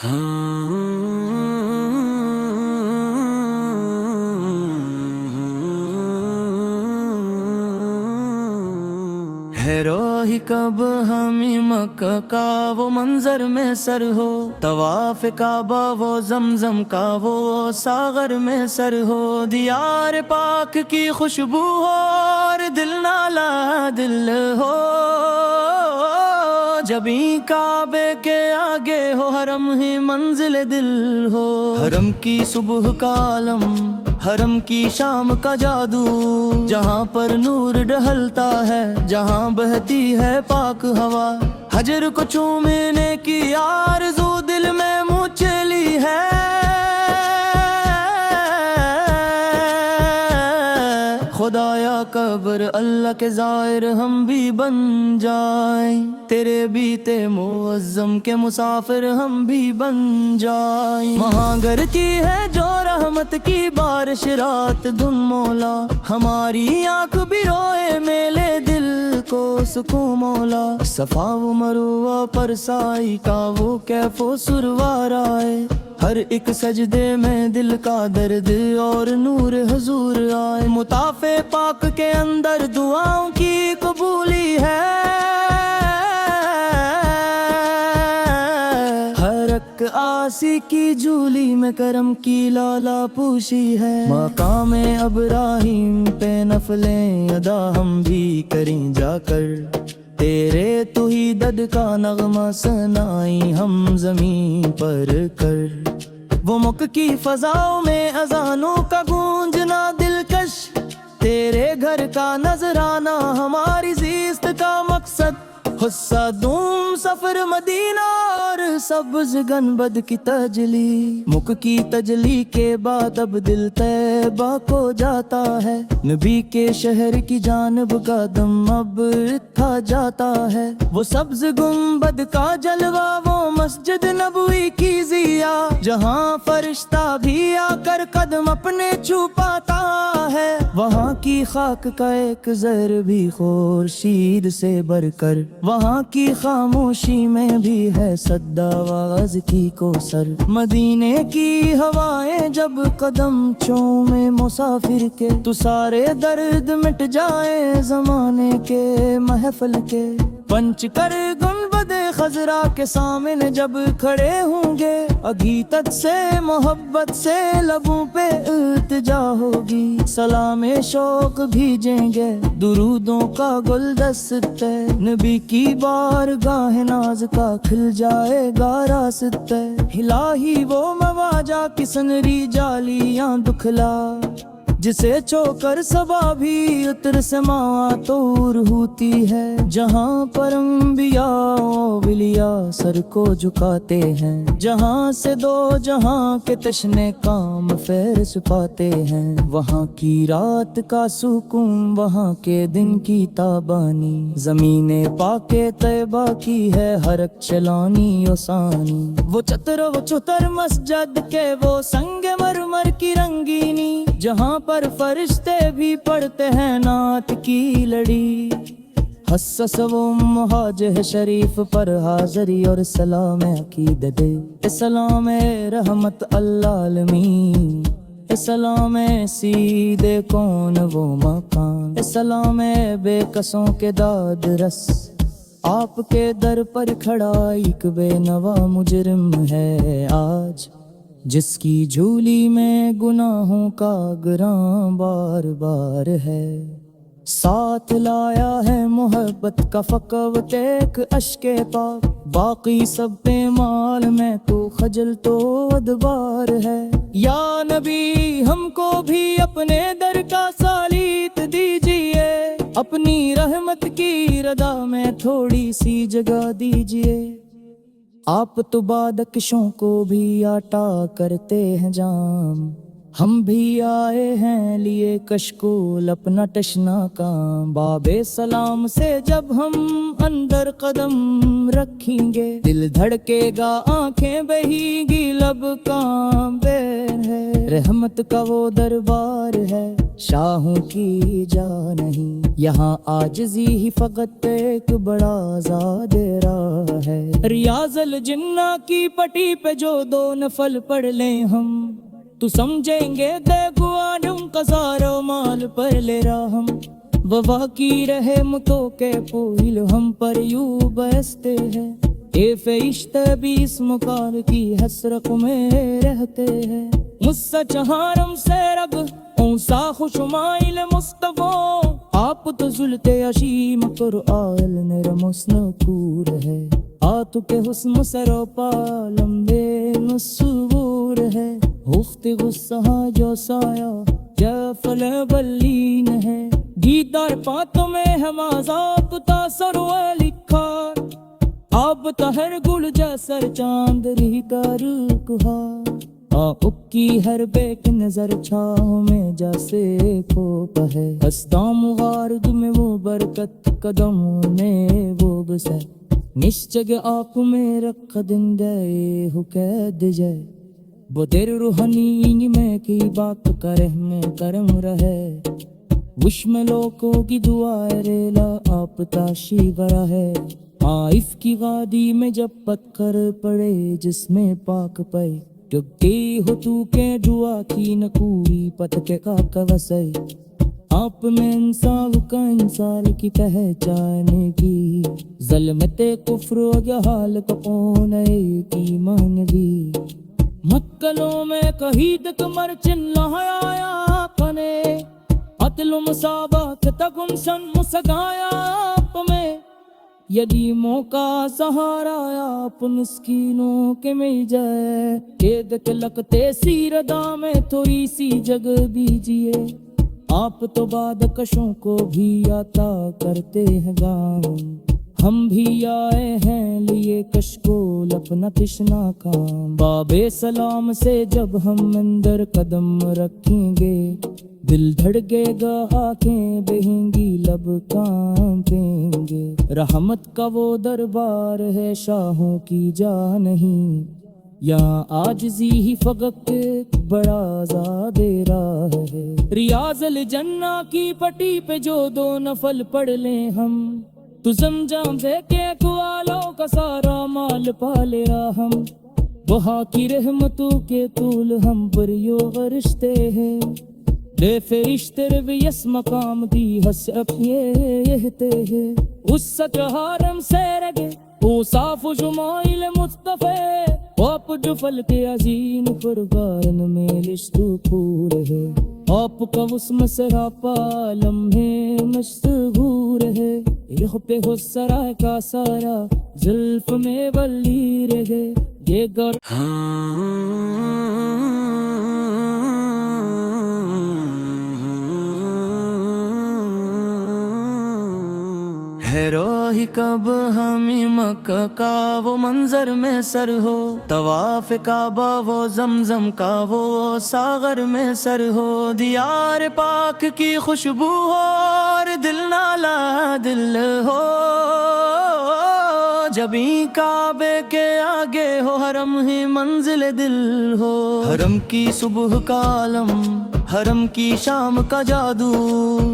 ہے روح کب ہمیں مکہ کا وہ منظر میں سر ہو، طواف کعبہ وہ زمزم کا وہ ساغر میں سر ہو، دیار پاک کی خوشبو ہو اور دل نالا دل ہو، جبیں کعبے کے آگے ہو حرم ہی منزل دل ہو، حرم کی صبح کا عالم، حرم کی شام کا جادو، جہاں پر نور ڈھلتا ہے، جہاں بہتی ہے پاک ہوا، حجر کو چومنے کی آرزو دل میں مچلی ہے، خدایا قبر اللہ کے زائر ہم بھی بن جائیں، تیرے بیتے معظم کے مسافر ہم بھی بن جائیں، وہاں گرتی ہے جو رحمت کی بارش رات دن مولا، ہماری آنکھ بھی روئے میلے دل کو سکون مولا، صفا و مروہ پر سائی کا وہ کیف و سروار آئے، ہر ایک سجدے میں دل کا درد اور نور حضور آئے، مطاف پاک کے اندر دعاؤں کی قبولی ہے، ہر ایک آسی کی جھولی میں کرم کی لالا پوشی ہے، مقام ابراہیم پہ نفلیں ادا ہم بھی کریں جا کر، تیرے توحید کا نغمہ سنائیں ہم زمین پر کر، وہ مکہ کی فضاؤں میں اذانوں کا گونجنا دلکش، تیرے گھر کا نذرانہ ہماری زیست کا مقصد، حصہ دوم سفر مدینہ اور سبز گنبد کی تجلی، مکہ کی تجلی کے بعد اب دل طیبہ کو جاتا ہے، نبی کے شہر کی جانب قدم اب اٹھا جاتا ہے، وہ سبز گنبد کا جلوہ وہ مسجد نبوی کی ضیا، جہاں فرشتہ بھی آ کر قدم اپنے چھپاتا ہے، وہاں کی خاک کا ایک زر بھی خورشید سے بڑھ کر، وہاں کی خاموشی میں بھی ہے صد آواز کی کوثر، مدینے کی ہوائیں جب قدم چومے مسافر کے، تو سارے درد مٹ جائے زمانے کے محفل کے، پنچ کر گنبد خضرا کے سامنے جب کھڑے ہوں گے، عقیدت سے محبت سے لبوں پہ التجا ہوگی، سلام شوق بھیجیں گے درودوں کا گلدستہ، نبی کی بارگاہ ناز کا کھل جائے گا راستہ، الہی وہ مواجہ کی سنری جالیاں دکھلا، جسے چھو کر صبا بھی عطر سماع طور ہوتی ہے، جہاں پر انبیاء اولیاء سر کو جھکاتے ہیں، جہاں سے دو جہاں کے تشنے کام فیض پاتے ہیں، وہاں کی رات کا سکون وہاں کے دن کی تابانی، زمین پاک طیبہ کی ہے ہر ایک چلانی آسانی، وہ چتر و چتر مسجد کے وہ سنگ مرمر کی رنگینی، جہاں پر فرشتے بھی پڑھتے ہیں نعت کی لڑی، حسس و مہاجہ شریف پر حاضری اور سلام عقیدت، سلام رحمت اللہ عالمین، سلام سیدے کون وہ مقام، سلام بے کسوں کے داد رس، آپ کے در پر کھڑا ایک بے نوا مجرم ہے آج، جس کی جھولی میں گناہوں کا گراں بار بار ہے، ساتھ لایا ہے محبت کا فقوت ایک اشک پاک، باقی سب پہ مال میں تو خجل تو ادبار ہے، یا نبی ہم کو بھی اپنے در کا سالیت دیجئے، اپنی رحمت کی رضا میں تھوڑی سی جگہ دیجئے، آپ تو بادکشوں کو بھی آٹا کرتے ہیں جام، ہم بھی آئے ہیں لیے کشکول اپنا تشنا کام، باب سلام سے جب ہم اندر قدم رکھیں گے، دل دھڑکے گا آنکھیں بہے گی لب کام بے ہے، رحمت کا وہ دربار ہے، شاہوں کی جا نہیں، یہاں عاجزی ہی فقط ایک بڑا آزاد راہ ہے۔ ریاض الجنہ کی پٹی پہ جو دو نفل پڑھ لیں ہم، تو سمجھیں گے دیگوانم قزار و مال پر لے راہم، وبا کی رحمتوں کے پھول ہم پر یوں برستے ہیں، اے فرشتے بھی اس مکان کی حسرت میں رہتے ہیں۔ مصع چہارم سے رگ اونسا خوشمائل مصطفیٰ، آپ تو ذلت عشیم قرآن نرم نکور ہے، آتو کے حسن سروپا لمبے مصور ہے، ہفت غصہ جو سایہ جفل بلین ہے، دیدار پاتوں میں ہم عذاب تاثر و لکھا، آپ تہر گل جیسر چاند رہی کر کہا، آپ کی ہر بیک نظر چھاؤں میں جیسے کھوپا ہے، ہستام غارد میں وہ برکت قدموں میں وہ بسے، نشچگ آپ میں رکھ دن دے ہو قید جائے، وہ تیر روحانی میں کی بات کرے میں کرم رہے، وش میں لوگوں کی دعائے ریلا آپ تاشی برا ہے، عائف کی وادی میں جب پتھر پڑے جس میں پاک پائے، ڈگتی ہو تو کے دعا کی نکوری پتھر کا کوسائی، آپ میں انسان کا انسان کی پہچان کی، ظلمت کفر و جہال کا پونے کی مان بھی، مکلوں میں کہید کمر چن لہایا کنے، عدل و مساوات تگن سن مسگایا آپ میں، یدی موقع سہارا آپ مسکینوں کے مل جائے، قید لگتے سیردہ میں تھوڑی سی جگہ دیجیے، آپ تو بعد کشوں کو بھی عطا کرتے ہیں گام، ہم بھی آئے ہیں لیے کش کو اپنا تشنا کام، باب سلام سے جب ہم اندر قدم رکھیں گے، دل دھڑکے گا آنکھیں بہیں گی لب کانپیں گے، رحمت کا وہ دربار ہے شاہوں کی جا نہیں، یہاں عاجزی ہی فقط ایک بڑا آزاد راہ ہے۔ ریاض الجنہ کی پٹی پہ جو دو نفل پڑھ لیں ہم، تو زمزم دے کے کوالوں کا سارا مال پالے راہم، وہاں کی رحمتوں کے طول ہم پر یوں غرشتے ہیں، لے فرشتے بھی اس مقام دی حسرت یہتے ہیں، اس سچہارم سے رگے او صاف جمائل مصطفیٰ، آپ جو فل کے عظیم فرقان میں لشتو پور ہے، آپ کا وسم سراپا لمحے مشغور ہے، یہ پہ ہو سرائے کا سارا زلف میں ولی رہے، یہ گر ہے روحی کب ہمیں مکہ کا وہ منظر میں سر ہو، طواف کعبہ وہ زمزم کا وہ ساغر میں سر ہو، دیار پاک کی خوشبو ہو اور دل نالا دل ہو، جبیں کعبے کے آگے ہو حرم ہی منزل دل ہو، حرم کی صبح کا عالم، حرم کی شام کا جادو،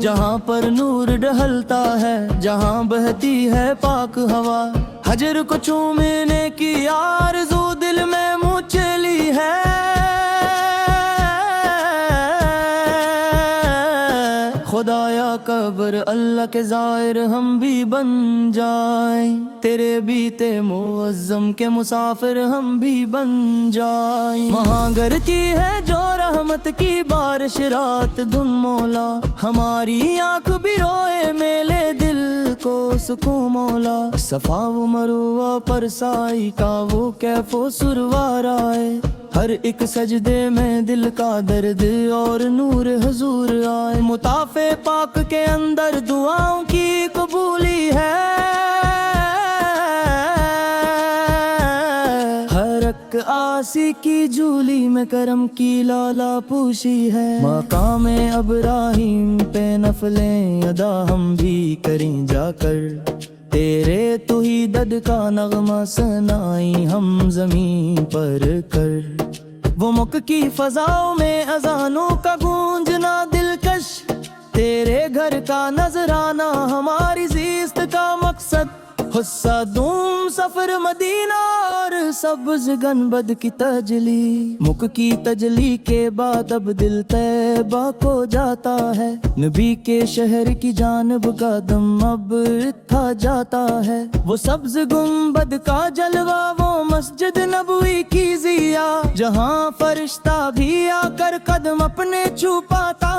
جہاں پر نور ڈھلتا ہے، جہاں بہتی ہے پاک ہوا، حجر کو چومنے کی آرزو دل میں مچلی ہے، خدایا قبر اللہ کے زائر ہم بھی بن جائیں، تیرے بیتے معظم کے مسافر ہم بھی بن جائیں، وہاں گرتی ہے جو رحمت کی بارش رات دن مولا، ہماری آنکھ بھی روئے میلے دل کو سکون مولا، صفا و مروہ پر سائی کا وہ کیف و سروار آئے، ہر ایک سجدے میں دل کا درد اور نور حضور آئے، مطاف پاک کے اندر دعاؤں کی قبولی ہے، ہر ایک آسی کی جھولی میں کرم کی لالا پوشی ہے، مقام ابراہیم پہ نفلیں ادا ہم بھی کریں جا کر، تیرے تو ہی دد کا نغمہ سنائی ہم زمین پر کر، وہ مک کی فضاؤں میں اذانوں کا گونجنا دلکش، تیرے گھر کا نذرانہ ہماری زیست کا مقصد، حصہ دوم سفر مدینہ اور سبز گنبد کی تجلی، مک کی تجلی کے بعد اب دل طیبہ کو جاتا ہے، نبی کے شہر کی جانب قدم اب اٹھا جاتا ہے، وہ سبز گنبد کا جلوہ، وہ مسجد نبوی کی ضیا، جہاں فرشتہ بھی آ کر قدم اپنے چھپاتا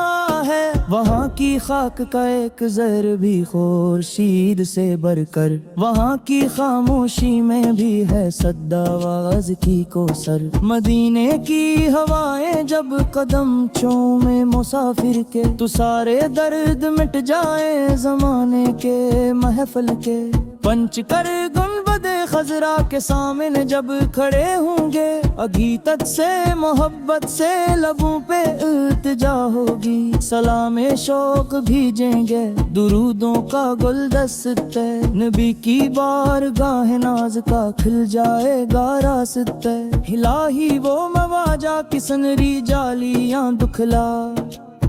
ہے، وہاں کی خاک کا ایک زر بھی خورشید سے بڑھ کر، وہاں کی خاموشی میں بھی ہے صد آواز کی کوثر، مدینے کی ہوائیں جب قدم چومے مسافر کے، تو سارے درد مٹ جائے زمانے کے محفل کے، پنچ کر گنبد خضرا کے سامنے جب کھڑے ہوں گے، عقیدت سے محبت سے لبوں پہ التجا ہوگی، سلام شوق بھیجیں گے درودوں کا گلدستہ، نبی کی بارگاہ ناز کا کھل جائے گا راستہ، الہی وہ مواجہ کی سنری جالیاں دکھلا،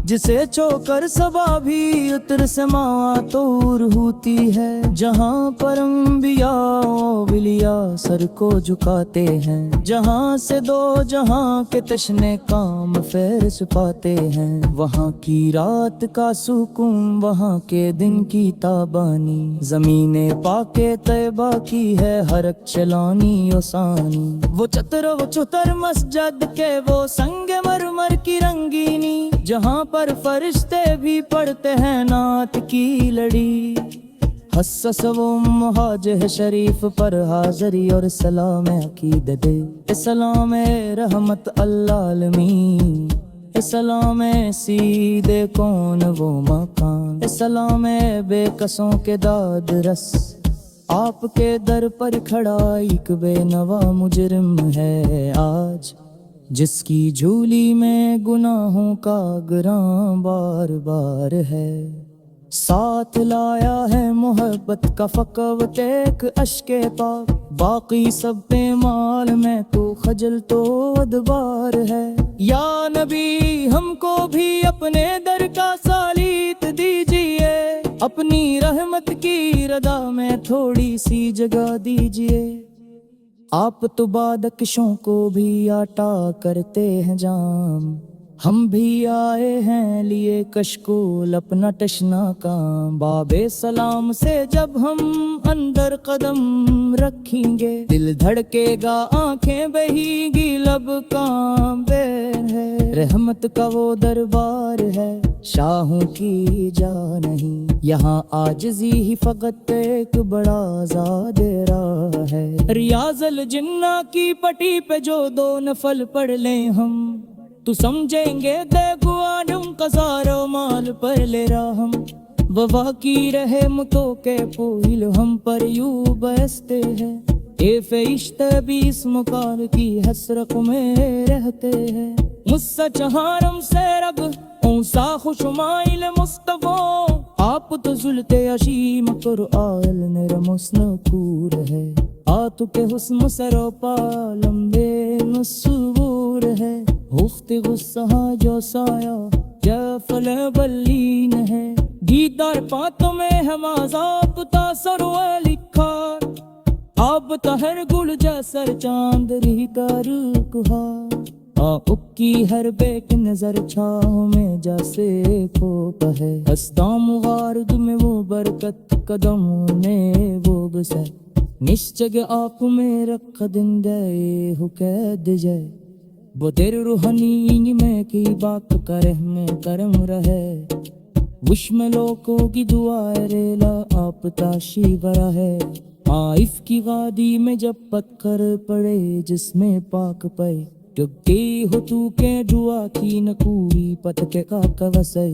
جسے چھو کر صبا بھی اتر سماع طور ہوتی ہے، جہاں پر انبیاء و اولیاء سر کو جھکاتے ہیں، جہاں سے دو جہاں کے تشنے کام فیض پاتے ہیں، وہاں کی رات کا سکون، وہاں کے دن کی تابانی، زمین پاک طیبہ کی ہے حرک چلانی آسانی، وہ چتر و چتر مسجد کے وہ سنگ مرمر کی رنگینی، جہاں پر فرشتے بھی پڑھتے ہیں نعت کی لڑی، حسس و مہاجہ شریف پر حاضری اور سلام عقیدت دے، سلام رحمت اللہ عالمین، سلام سیدے کون وہ مقام، سلام بے کسوں کے داد رس، آپ کے در پر کھڑا ایک بے نوا مجرم ہے آج، جس کی جھولی میں گناہوں کا گراں بار بار ہے، ساتھ لایا ہے محبت کا فقوت ایک اشک پاک، باقی سب پہ مال میں تو خجل تو ادبار ہے، یا نبی ہم کو بھی اپنے در کا سالیت دیجئے، اپنی رحمت کی ردا میں تھوڑی سی جگہ دیجئے، آپ تو بادکشوں کو بھی آٹا کرتے ہیں جام، ہم بھی آئے ہیں لیے کشکول اپنا تشنا کام، باب سلام سے جب ہم اندر قدم رکھیں گے، دل دھڑکے گا آنکھیں بہے گی لب کانپے ہے، رحمت کا وہ دربار ہے شاہوں کی جا نہیں، یہاں عاجزی ہی فقط ایک بڑا آزاد راہ ہے، ریاض الجنہ کی پٹی پہ جو دو نفل پڑھ لیں ہم، تو سمجھیں گے دیگوانم قزار و مال پر لے راہم، وفا کی رحمتوں کے پوہل ہم پر یوں بستے ہیں، اے فرشتے بھی اس مکان کی حسرت میں رہتے ہیں، مصہ چہارم سے رگ اونسا خوشمائل مصطفیٰ، آپ تو ذلت عشیم قرآن نرمسنکور ہے، آتو کے حسن سروپا لمبے مصور ہے، ہفت غصہ جو سایہ جفل بلین ہے، دیدار پاتوں میں ہم عذاب تاثر و لکھا، آپ تہر گل جیسر چاند رہی کر کہا، آپ کی ہر بیک نظر چھاؤں میں جیسے کھوپا ہے، ہستام غارد میں وہ برکت قدموں نے وہ گسے، نشچگ آپ میں رکھ دن دے ہو قید جائے، وہ تیر روحانی میں کی بات کرے میں کرم رہے، وش میں لوگوں کی دعا ریلا آپ تاشی برا ہے، عائف کی وادی میں جب پتھر پڑے جس میں پاک پائے، ڈبتی ہو تو کے دعا کی نکوی پتھر کا کوسے،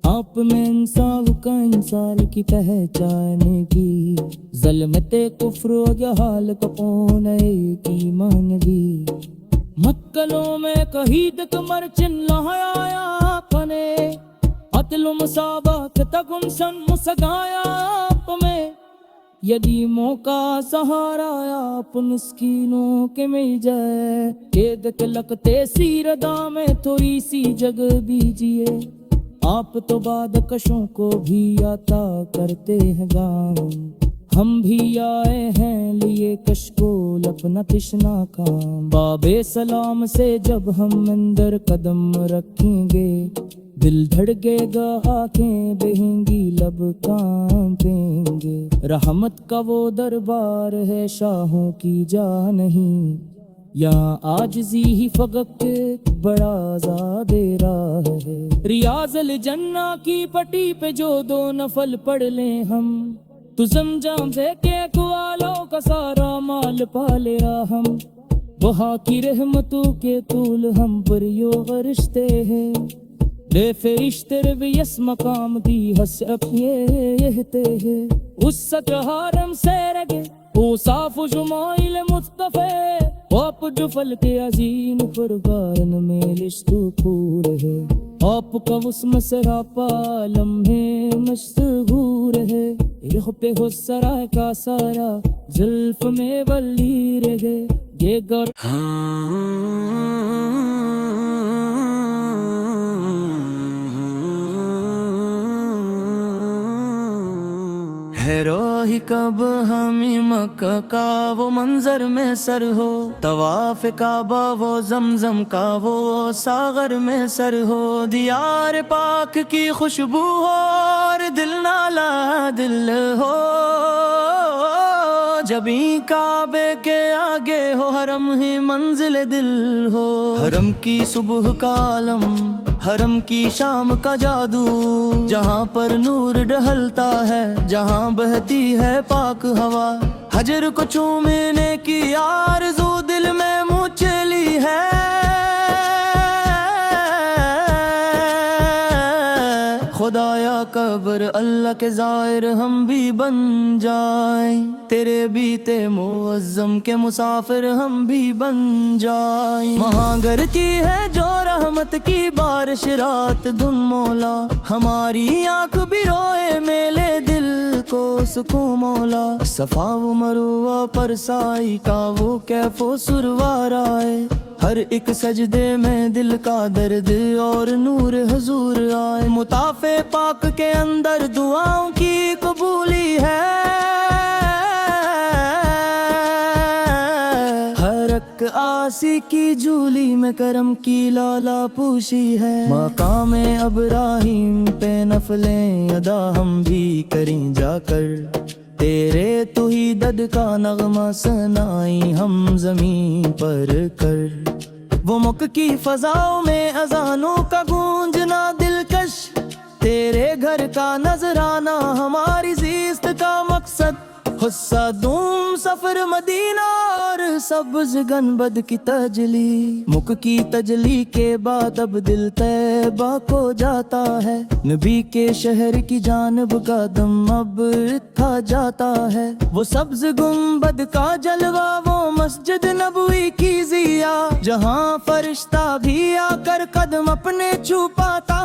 آپ میں انسان کا انسان کی پہچان کی، ظلمت کفر و جہال کپونے کی مانگی، مکلوں میں کہیں تک مرچن لہایا پنے، قتل مسابق تک انسان مسگایا آپ میں، یتیموں کا سہارا آپ مسکینوں کے مل جائے، عید کے لگتے سیردا میں تھوڑی سی جگہ دیجیے، آپ تو بعد کشوں کو بھی عطا کرتے ہیں گاؤں، ہم بھی آئے ہیں لیے کشکول اپنا تشنا کام، بابے سلام سے جب ہم اندر قدم رکھیں گے، دل دھڑکے گا آنکھیں بہیں گی لب کانپیں گے، رحمت کا وہ دربار ہے شاہوں کی جا نہیں، یہاں عاجزی ہی فقط بڑا زیادہ راہ ہے، ریاض الجنہ کی پٹی پہ جو دو نفل پڑھ لیں ہم، تو زمزم سے کے اقوالوں کا سارا مال پا لیا ہم، وہاں کی رحمتوں کے طول ہم پر یو غرشتے ہیں، لے فرشتے بھی اس مقام دی حسب یہتے ہیں، اس سچ حرم سے رگے او صاف جمائل مصطفی، آپ جو فل کے عظیم پرگارن میں لشتو پور ہے، آپ کا اس مسرا پالم ہے مشہور ہے، رخ پہ ہو سرائے کا سارا زلف میں ولی رہے، یہ گر ہے روحی کب ہمیں مکہ کا وہ منظر میں سر ہو، طواف کعبہ وہ زمزم کا وہ ساغر میں سر ہو، دیار پاک کی خوشبو ہو اور دل نالا دل ہو، جبیں کعبے کے آگے ہو حرم ہی منزل دل ہو، حرم کی صبح کا عالم، حرم کی شام کا جادو، جہاں پر نور ڈھلتا ہے، جہاں بہتی ہے پاک ہوا، حجر کو چومنے کی آرزو دل میں مچلی ہے، خدایا قبر اللہ کے زائر ہم بھی بن جائیں، تیرے بیتے معظم کے مسافر ہم بھی بن جائیں، وہاں گرتی ہے جو رحمت کی بارش رات دن مولا، ہماری آنکھ بھی روئے میلے دل کو سکون مولا، صفا و مروہ پر سائی کا وہ کیف و سروار آئے، ہر ایک سجدے میں دل کا درد اور نور حضور آئے، مطاف پاک کے اندر دعاؤں کی قبولی ہے، ہر ایک آسی کی جھولی میں کرم کی لالا پوشی ہے، مقام ابراہیم پہ نفلیں ادا ہم بھی کریں جا کر، تیرے توحید کا نغمہ سنائی ہم زمین پر کر، وہ مکہ کی فضاؤں میں اذانوں کا گونجنا دلکش، تیرے گھر کا نظرانہ ہماری زیست کا مقصد، حصہ دوم سفر مدینہ اور سبز گنبد کی تجلی، مکہ کی تجلی کے بعد اب دل طیبہ کو جاتا ہے، نبی کے شہر کی جانب قدم اب تھا جاتا ہے، وہ سبز گنبد کا جلوہ وہ مسجد نبوی کی ضیا، جہاں فرشتہ بھی آ کر قدم اپنے چھپاتا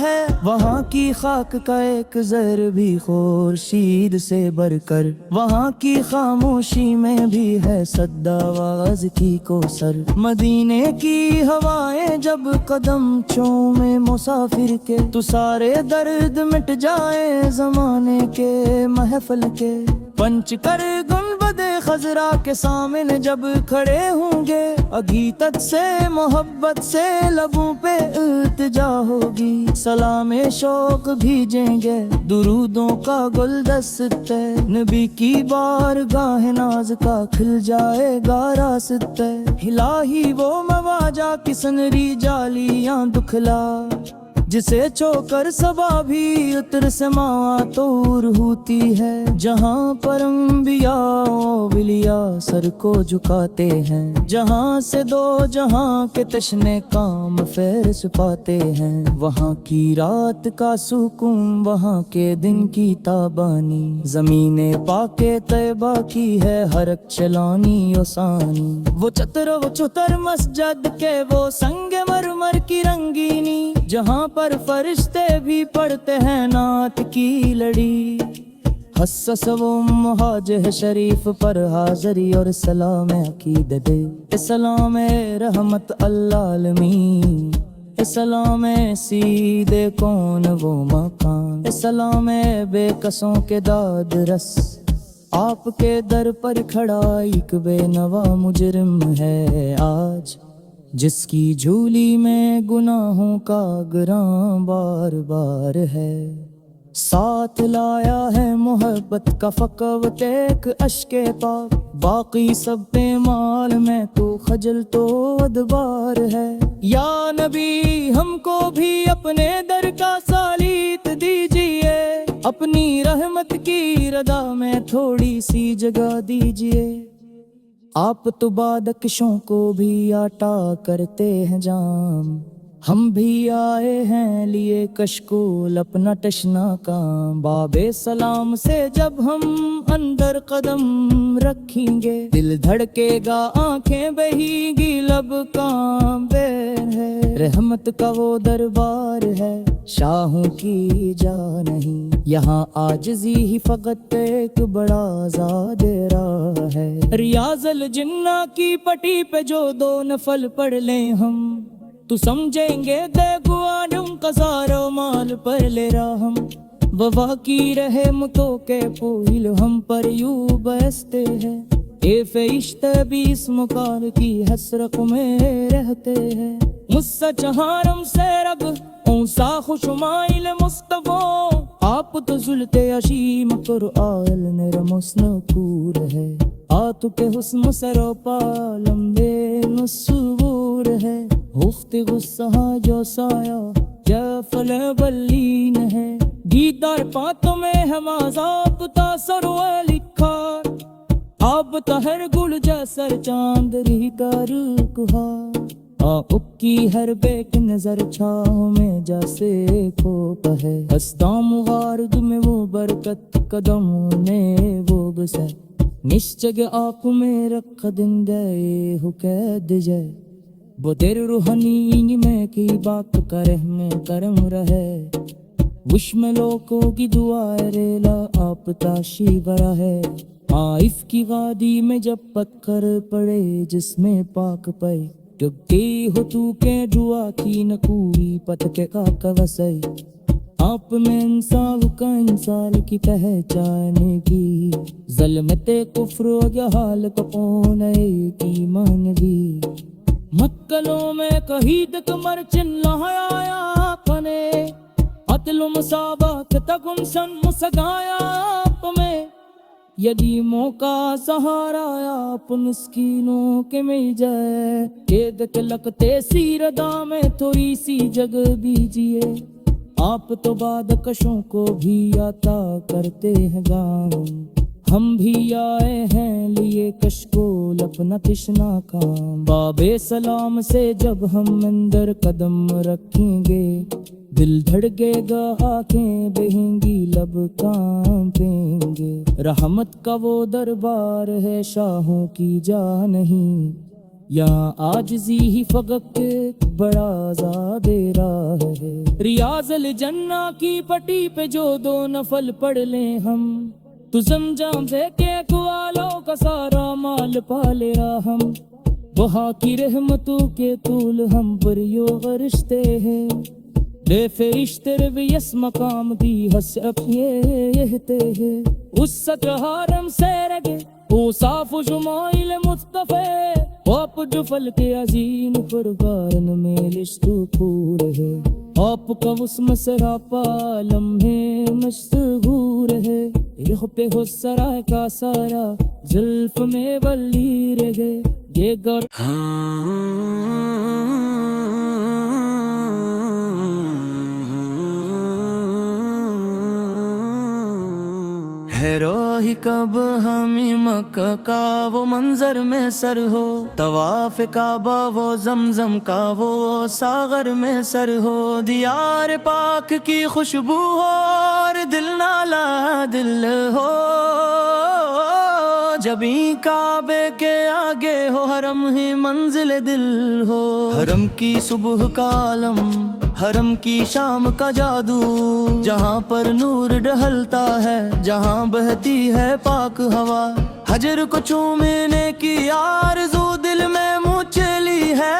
ہے، وہاں کی خاک کا ایک زر بھی خورشید سے بڑھ کر، وہاں کی خاموشی میں بھی ہے صد آواز کی کوثر، مدینے کی ہوائیں جب قدم چومے مسافر کے، تو سارے درد مٹ جائیں زمانے کے محفل کے، پنچ کر گنبد خضرا کے سامنے جب کھڑے ہوں گے، عقیدت سے محبت سے لبوں پہ التجا ہوگی، سلام شوق بھیجیں گے درودوں کا گلدستہ، نبی کی بارگاہ ناز کا کھل جائے گا راستہ، الہی وہ مواجہ کی سنری جالیاں دکھلا، جسے چھو کر صبا بھی اتر سماں طور ہوتی ہے، جہاں پر انبیاء اولیاء سر کو جھکاتے ہیں، جہاں سے دو جہاں کے تشنے کام فیض پاتے ہیں، وہاں کی رات کا سکون وہاں کے دن کی تابانی، زمین پاک طیبہ کی ہے ہر ایک چلانی آسانی، وہ چتر و چتر مسجد کے وہ سنگ مرمر کی رنگینی، جہاں پر فرشتے بھی پڑھتے ہیں نعت کی لڑی، حسس و مہاج ہے شریف پر حاضری اور سلام عقید دے، سلام رحمت اللہ عالمین، سلام سیدے کون وہ مکان، سلام بے قصوں کے داد رس، آپ کے در پر کھڑا ایک بے نوا مجرم ہے آج، جس کی جھولی میں گناہوں کا گراں بار بار ہے، ساتھ لایا ہے محبت کا فقوت ایک اشک پاک، باقی سب مال میں تو خجل تو ادبار ہے، یا نبی ہم کو بھی اپنے در کا سالیت دیجئے، اپنی رحمت کی رضا میں تھوڑی سی جگہ دیجئے، آپ تو بادکشوں کو بھی آٹا کرتے ہیں جام، ہم بھی آئے ہیں لیے کشکول اپنا تشنا کام، باب سلام سے جب ہم اندر قدم رکھیں گے، دل دھڑکے گا آنکھیں بہیں گی لب کانپے ہے، رحمت کا وہ دربار ہے شاہوں کی جا نہیں، یہاں عاجزی ہی فقط ایک بڑا زاد راہ ہے، ریاض الجنہ کی پٹی پہ جو دو نفل پڑھ لیں ہم، تو سمجھیں گے دیگوانم قصارو مال پر لے راہم، وفا کی رحمتوں کے پوہل ہم پر یوں بیستے ہیں، اے فرشتے بھی اس مکان کی حسرت میں رہتے ہیں، مجھ چہارم سے رب اونسا خوشمائل مصطفیٰ، آپ تو ذلت عشیم قرآن نرمسنکور ہے، آتو کے حسن سروپا لمبے نصور ہے، ہفت غصہ جو سایہ جفل بلین ہے، دیدار پاتوں میں ہمازاب تاثر و لکھا، آپ تہر گل جیسر چاندری کا رکھا، آپ کی ہر بیک نظر چھاؤں میں جیسے کھوپ ہے، ہستام غارد میں وہ برکت قدموں نے وہ بسے، نشچگ آپ میں رکھ دن دے ہو قید جائے، وہ تیر روحانی میں کی باک کرم میں کرم رہے، وش میں لوگوں کی دعا ریلا آپ تاشی برا ہے، عائف کی وادی میں جب پتھر پڑے جس میں پاک پائے، ڈبتی ہو تو کے دعا کی نکوئی پتکے کا وسائی، آپ میں انسان کا انسان کی پہچان کی، ظلمت کفر و جہال کپونے کی مانگی، مکلوں میں کہیں تک مرچن لہایا پنے، عدل و مسابق تکن سن مسگایا آپ میں، یتیموں کا سہارا آپ مسکینوں کے مل جائے، قید کے لگتے سیردہ میں تھوڑی سی جگہ دیجئے، آپ تو بادکشوں کو بھی عطا کرتے ہیں گاؤں، ہم بھی آئے ہیں لیے کشکول اپنا تشنا کام، باب سلام سے جب ہم اندر قدم رکھیں گے، دل دھڑکے گا آنکھیں بہیں گی لب کانپیں گے، رحمت کا وہ دربار ہے شاہوں کی جا نہیں، یہاں عاجزی ہی فقط ایک بڑا زاد راہ ہے، ریاض الجنہ کی پٹی پہ جو دو نفل پڑھ لیں ہم، تو زمزم سے کے کوالوں کا سارا مال پالے ہم، وہاں کی رحمتوں کے طول ہم پر یوں غرشتے ہیں، لے فرشتے بھی اس مقام کی حسرت یہتے ہیں، اس سطر حرم سے رگے او صاف جمائل مصطفیٰ، آپ جو فل کے عظیم قربان میں لشتو پور ہے، آپ کا اس مسرا پا لمحے مشہور ہے، یہ پہ ہو سرائے کا سارا زلف میں بلی رہے، یہ گر ہے روحی کب ہمیں مکہ کا وہ منظر میں سر ہو، طواف کعبہ وہ زمزم کا وہ ساغر میں سر ہو، دیار پاک کی خوشبو ہو اور دل نالا دل ہو، جبیں کعبے کے آگے ہو حرم ہی منزل دل ہو، حرم کی صبح کا عالم، حرم کی شام کا جادو، جہاں پر نور ڈھلتا ہے، جہاں بہتی ہے پاک ہوا، حجر کو چومنے کی آرزو دل میں مچلی ہے،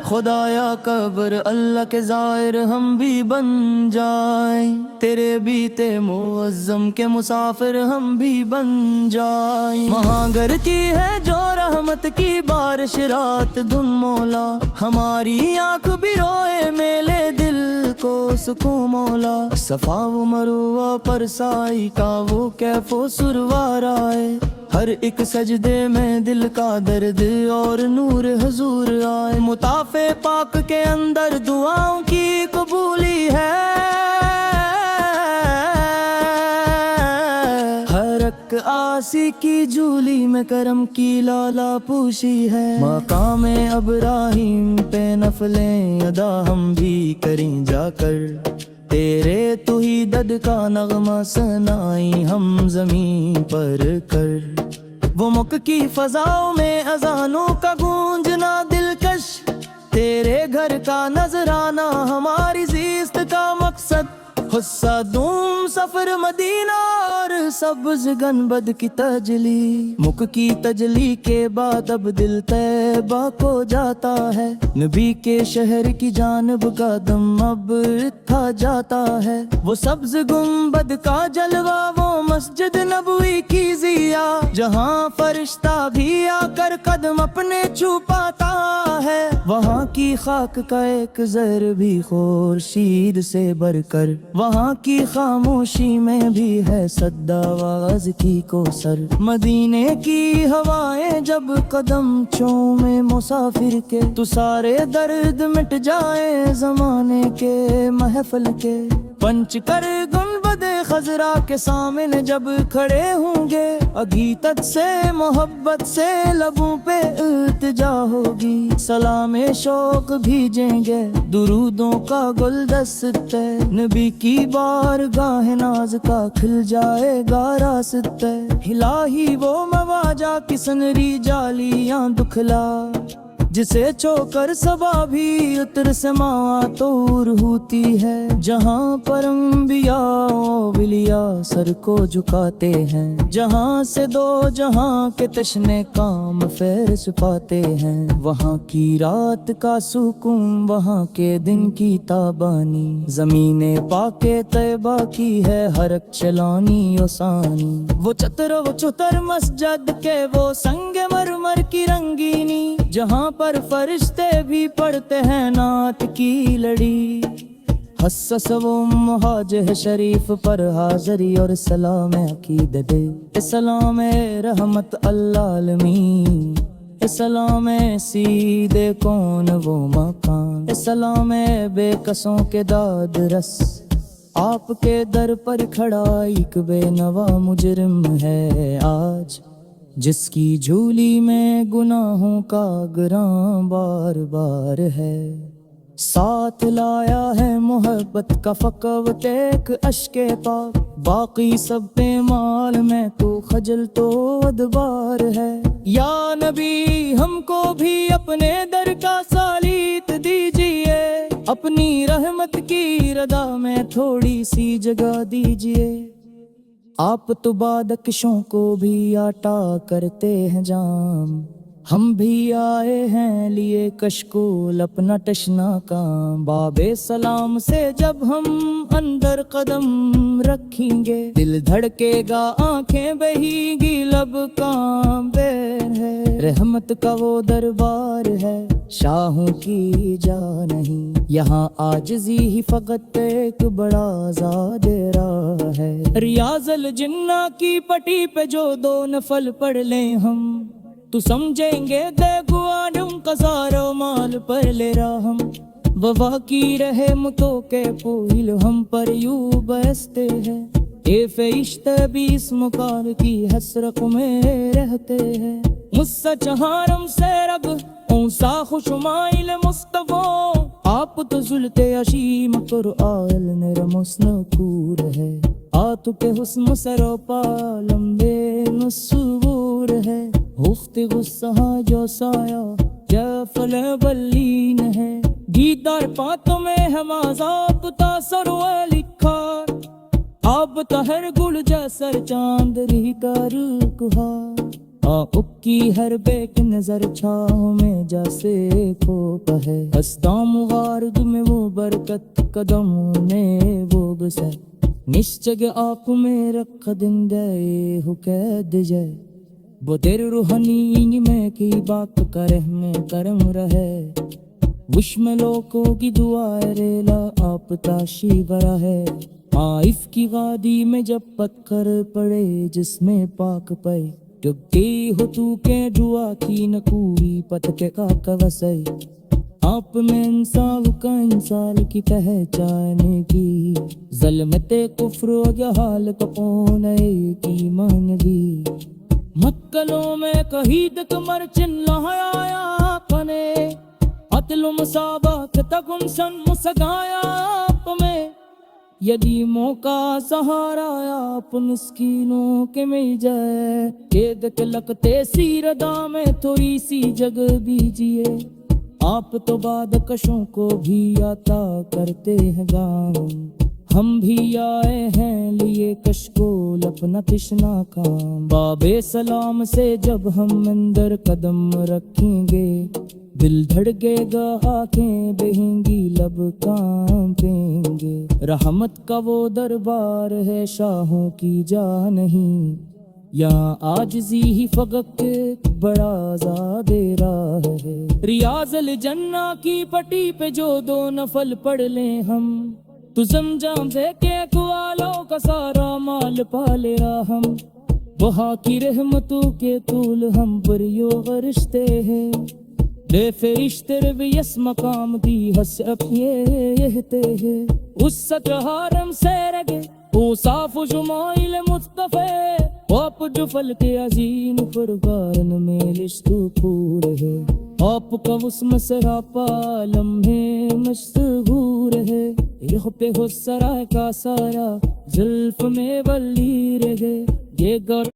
خدایا قبر اللہ کے زائر ہم بھی بن جائیں، تیرے بیتے معظم کے مسافر ہم بھی بن جائیں، وہاں گرتی ہے جو رحمت کی بارش رات دن مولا، ہماری آنکھ بھی روئے میلے دل کو سکون مولا، صفا و مروہ پر سائی کا وہ کیف و سروار آئے، ہر ایک سجدے میں دل کا درد اور نور حضور آئے، مطاف پاک کے اندر دعاؤں کی قبولی ہے، ہر ایک آسی کی جھولی میں کرم کی لالا پوشی ہے، مقام ابراہیم پہ نفلیں ادا ہم بھی کریں جا کر، تیرے توحید کا نغمہ سنائیں ہم زمین پر کر، وہ مکہ کی فضاؤں میں اذانوں کا گونجنا دلکش، تیرے گھر کا نذرانہ ہماری زیست کا مقصد، حصہ دوم سفر مدینہ اور سبز گنبد کی تجلی، مکہ کی تجلی کے بعد اب دل طیبہ کو جاتا ہے، نبی کے شہر کی جانب قدم اب تھا جاتا ہے، وہ سبز گنبد کا جلوہ، وہ مسجد نبوی کی ضیا، جہاں فرشتہ بھی آ کر قدم اپنے چھپاتا ہے، وہاں کی خاک کا ایک زر بھی خورشید سے بڑھ کر، وہاں کی خاموشی میں بھی ہے صدا آواز کی کوثر، مدینے کی ہوائیں جب قدم چومے مسافر کے، تو سارے درد مٹ جائیں زمانے کے محفل کے، پنچ کر گنبد خضرا کے سامنے جب کھڑے ہوں گے، ابھی تک سے محبت سے لبوں پہ التجا ہوگی، سلام شوق بھیجیں گے درودوں کا گلدستہ، نبی کی بارگاہ ناز کا کھل جائے گا راستہ، الہی وہ مواجہ کی سنری جالیاں دکھلا، جسے چھو کر صبا بھی اتر سما طور ہوتی ہے، جہاں پر انبیاء اولیاء سر کو جھکاتے ہیں، جہاں سے دو جہاں کے تشنے کام فیض پاتے ہیں، وہاں کی رات کا سکون، وہاں کے دن کی تابانی، زمین پاک طیبہ کی ہے ہر ایک چلانی آسانی، وہ چتر و چتر مسجد کے وہ سنگ مرمر کی رنگینی، جہاں پر فرشتے بھی پڑھتے ہیں نعت کی لڑی، حسس و مہاجہ شریف پر حاضری اور سلام عقیدت دے، سلام رحمت اللہ عالمین، سلام سیدے کون وہ مقام، سلام بے کسوں کے داد رس، آپ کے در پر کھڑا ایک بے نوا مجرم ہے آج، جس کی جھولی میں گناہوں کا گراں بار بار ہے، ساتھ لایا ہے محبت کا فقوت ایک اشک پاک، باقی سب پہ مال میں تو خجل تو ادبار ہے، یا نبی ہم کو بھی اپنے در کا سالیت دیجئے، اپنی رحمت کی رضا میں تھوڑی سی جگہ دیجئے، آپ تو بادکشوں کو بھی آٹا کرتے ہیں جام، ہم بھی آئے ہیں لیے کشکول اپنا تشنا کام، باب سلام سے جب ہم اندر قدم رکھیں گے، دل دھڑکے گا آنکھیں بہے گی لب کانپے ہے، رحمت کا وہ دربار ہے شاہوں کی جا نہیں، یہاں عاجزی ہی فقط ایک بڑا آزاد راہ ہے، ریاض الجنہ کی پٹی پہ جو دو نفل پڑھ لیں ہم، تو سمجھیں گے دے گوانم قزار و مال پر لے راہم، وفا کی رحمتوں کے پوہل ہم پر یوں بستے ہیں، اے فرشتے بھی اس مکان کی حسرت میں رہتے ہیں، مسچہارم سے رگ اونسا خوشمائل مصطفیٰ آپ تو زلط اشیم پر آئل نرمسن کور ہے آتو کے حسن سروپا لمبے نصور ہے ہفت غصہ جو سایہ جفل بلین ہے دیدار پاتوں میں ہمازاب تاثر و لکھار اب تہر گل جیسر چاند ری کر کہار اکی ہر بیک نظر چھاؤں میں جیسے کھوپ ہے ہستام غارد میں وہ برکت قدموں نے وہ بسے نشچگ آپ میں رکھ دن گئے ہو قید جائے وہ تیر روحانی میں کی بات کرے میں کرم رہے وش میں لوگوں کی دعا ریلا آپ تاشی برا ہے عائف کی وادی میں جب پتھر پڑے جس میں پاک پے ڈبتی ہو تو کے دعا کی نکوری پتکے کا کوسائی آپ میں انسان کا انسان کی پہچان کی ظلمت کفر و جہال کپونے کی مان دی مکلوں میں کہید کمر چن لہایا کنے اتل مسابق تکن سن مسگایا آپ میں یدی موقع سہارا آپ مسکینوں کے مل جائے قید کے لگتے سیردہ میں تھوڑی سی جگہ دیجیے آپ تو بعد کشوں کو بھی عطا کرتے ہیں گام ہم بھی آئے ہیں لیے کشکول اپنا تشنا کام باب سلام سے جب ہم اندر قدم رکھیں گے دل دھڑکے گا آنکھیں بہیں گی لب کانپیں گے رحمت کا وہ دربار ہے شاہوں کی جا نہیں یہاں عاجزی ہی فقط بڑا آزاد راہ ہے ریاض الجنہ کی پٹی پہ جو دو نفل پڑھ لیں ہم تو زمزم سے کے کوالوں کا سارا مال پالے ہم وہاں کی رحمتوں کے طول ہم پر یو غرشتے ہیں لے فرشتے بھی اس مقام دی ہس اپنے ہیں اس ستہارم سے رگے او صاف جمائل مصطفیٰ آپ جو فل کے عظیم پرگارن میں لشتو پور ہے آپ کا اس مسراپا لمحے مشغور ہے یہ پہ ہو سرائے کا سارا زلف میں ولی رہے یہ گر